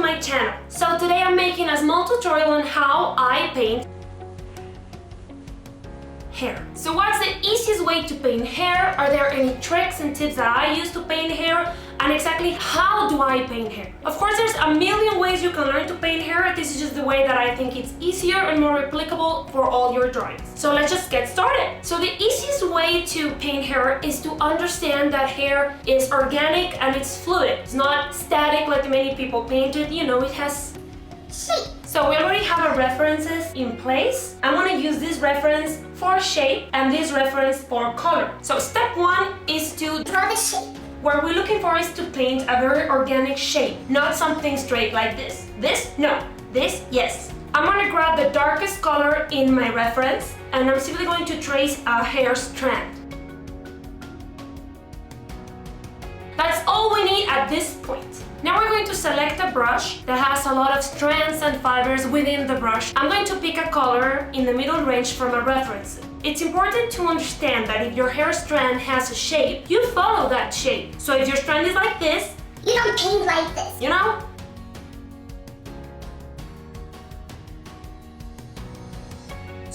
my channel. So today I'm making a small tutorial on how I paint hair. So what's the easiest way to paint hair? Are there any tricks and tips that I use to paint hair? And exactly how do I paint hair? Of course, there's a million ways you can learn to paint hair. This is just the way that I think it's easier and more applicable for all your drawings. So let's just get started. So the easiest way to paint hair is to understand that hair is organic and it's fluid. It's not static like many people paint it. You know, it has shape. So we already have our references in place. I'm gonna use this reference for shape and this reference for color. So step one is to draw the shape. What we're looking for is to paint a very organic shape, not something straight like this. This? No. This? Yes. I'm gonna grab the darkest color in my reference and I'm simply going to trace a hair strand. That's all we need at this point. Now we're going to select a brush that has a lot of strands and fibers within the brush. I'm going to pick a color in the middle range from a reference. It's important to understand that if your hair strand has a shape, you follow that shape. So if your strand is like this, you don't paint like this. You know?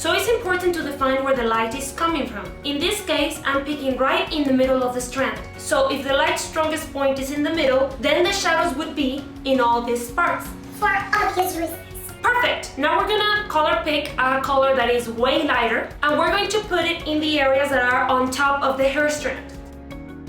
So it's important to define where the light is coming from. In this case, I'm picking right in the middle of the strand. So if the light's strongest point is in the middle, then the shadows would be in all these parts. For obvious reasons. Perfect! Now we're gonna color pick a color that is way lighter and we're going to put it in the areas that are on top of the hair strand.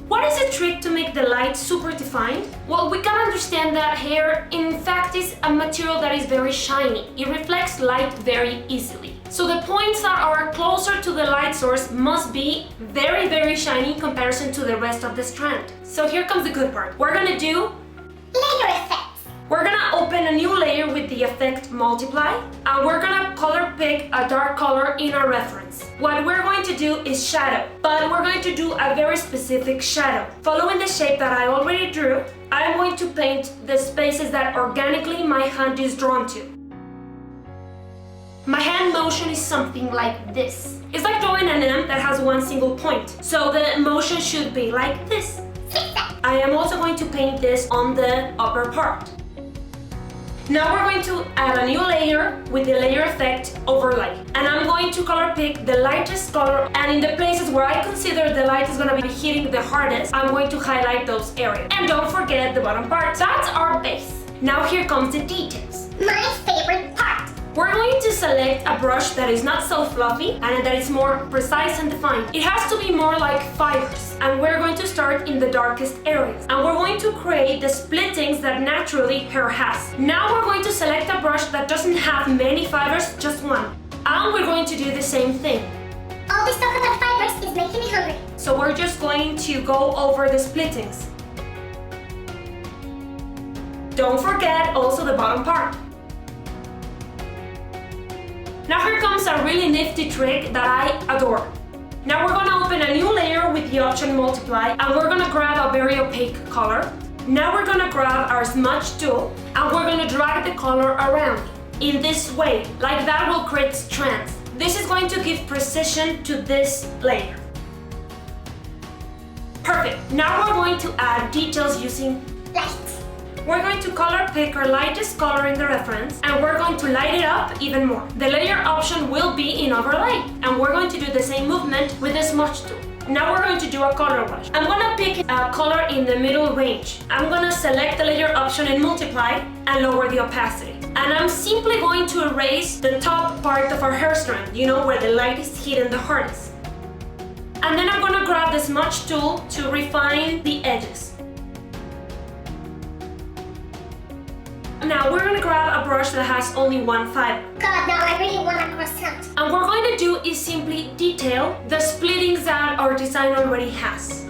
What is the trick to make the light super defined? Well, we can understand that hair in fact is a material that is very shiny. It reflects light very easily. So the points that are closer to the light source must be very, very shiny in comparison to the rest of the strand. So here comes the good part. We're gonna do layer effects. We're gonna open a new layer with the effect multiply and we're gonna color pick a dark color in our reference. What we're going to do is shadow, but we're going to do a very specific shadow. Following the shape that I already drew, I'm going to paint the spaces that organically my hand is drawn to. My hand motion is something like this. It's like drawing an M that has one single point. So the motion should be like this. I am also going to paint this on the upper part. Now we're going to add a new layer with the layer effect overlay. And I'm going to color pick the lightest color and in the places where I consider the light is going to be hitting the hardest, I'm going to highlight those areas. And don't forget the bottom part. That's our base. Now here comes the details. My favorite part. We're going to select a brush that is not so fluffy and that is more precise and defined. It has to be more like fibers. And we're going to start in the darkest areas. And we're going to create the splittings that naturally hair has. Now we're going to select a brush that doesn't have many fibers, just one. And we're going to do the same thing. All this talk about fibers is making me hungry. So we're just going to go over the splittings. Don't forget also the bottom part. Now here comes a really nifty trick that I adore. Now we're gonna open a new layer with the option multiply and we're gonna grab a very opaque color. Now we're gonna grab our smudge tool and we're gonna drag the color around in this way. Like that will create strands. This is going to give precision to this layer. Perfect. Now we're going to add details using light. We're going to color pick our lightest color in the reference and we're going to light it up even more. The layer option will be in overlay and we're going to do the same movement with the smudge tool. Now we're going to do a color wash. I'm gonna pick a color in the middle range. I'm gonna select the layer option and multiply and lower the opacity. And I'm simply going to erase the top part of our hair strand, you know, where the light is hitting the hardest. And then I'm gonna grab the smudge tool to refine the edges. Now we're gonna grab a brush that has only one fiber. God, now I really want a croissant. And what we're going to do is simply detail the splittings that our design already has.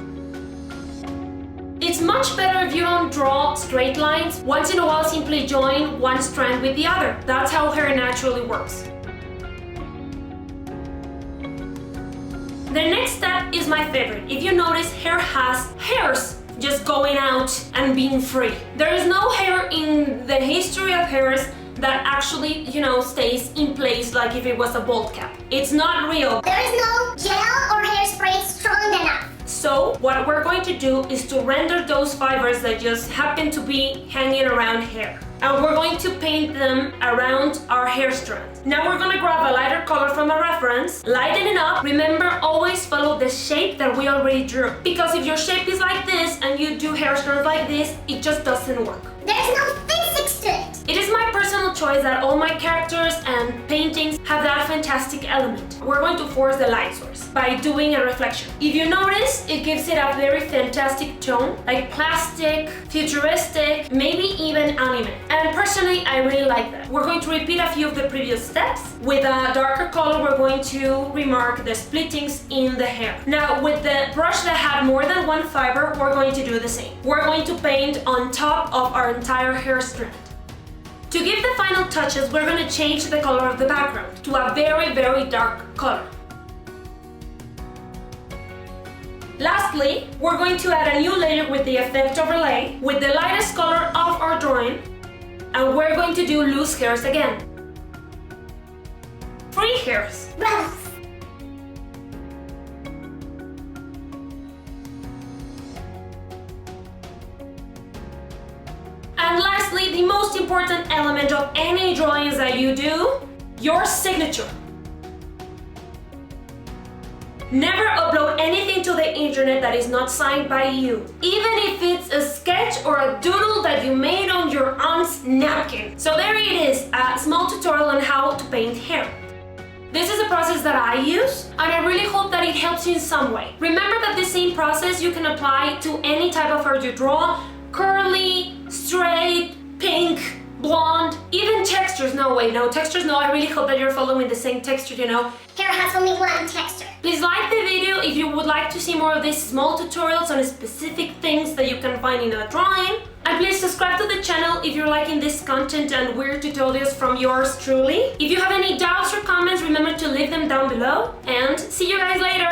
It's much better if you don't draw straight lines. Once in a while, simply join one strand with the other. That's how hair naturally works. The next step is my favorite. If you notice, hair has hairs just going out and being free. There is no hair in the history of hairs that actually, you know, stays in place like if it was a bald cap. It's not real. There is no gel or hairspray strong enough. So what we're going to do is to render those fibers that just happen to be hanging around hair. and we're going to paint them around our hair strand. Now we're gonna grab a lighter color from a reference, lighten it up. Remember, always follow the shape that we already drew, because if your shape is like this and you do hair strands like this, it just doesn't work. There's no physics to it. It is my personal choice that all my characters and paintings have that fantastic element. We're going to force the light source by doing a reflection. If you notice, it gives it a very fantastic tone, like plastic, futuristic, maybe even anime. And personally, I really like that. We're going to repeat a few of the previous steps. With a darker color, we're going to remark the splittings in the hair. Now, with the brush that had more than one fiber, we're going to do the same. We're going to paint on top of our entire hair strand. To give the final touches, we're going to change the color of the background to a very, very dark color. Lastly, we're going to add a new layer with the effect overlay with the lightest color of our drawing, and we're going to do loose hairs again. Free hairs. Rebels. And lastly, the most important element of any drawings that you do, your signature. Never upload anything to the internet that is not signed by you, even if it's a sketch or a doodle that you made on your aunt's napkin. So there it is, a small tutorial on how to paint hair. This is a process that I use, and I really hope that it helps you in some way. Remember that the same process you can apply to any type of hair you draw: curly, straight, pink, blonde, even textures. No, wait, no, textures, no. I really hope that you're following the same texture, you know. Hair has only one texture. Please like the video if you would like to see more of these small tutorials on specific things that you can find in a drawing. And please subscribe to the channel if you're liking this content and weird tutorials from yours truly. If you have any doubts or comments, remember to leave them down below. And see you guys later!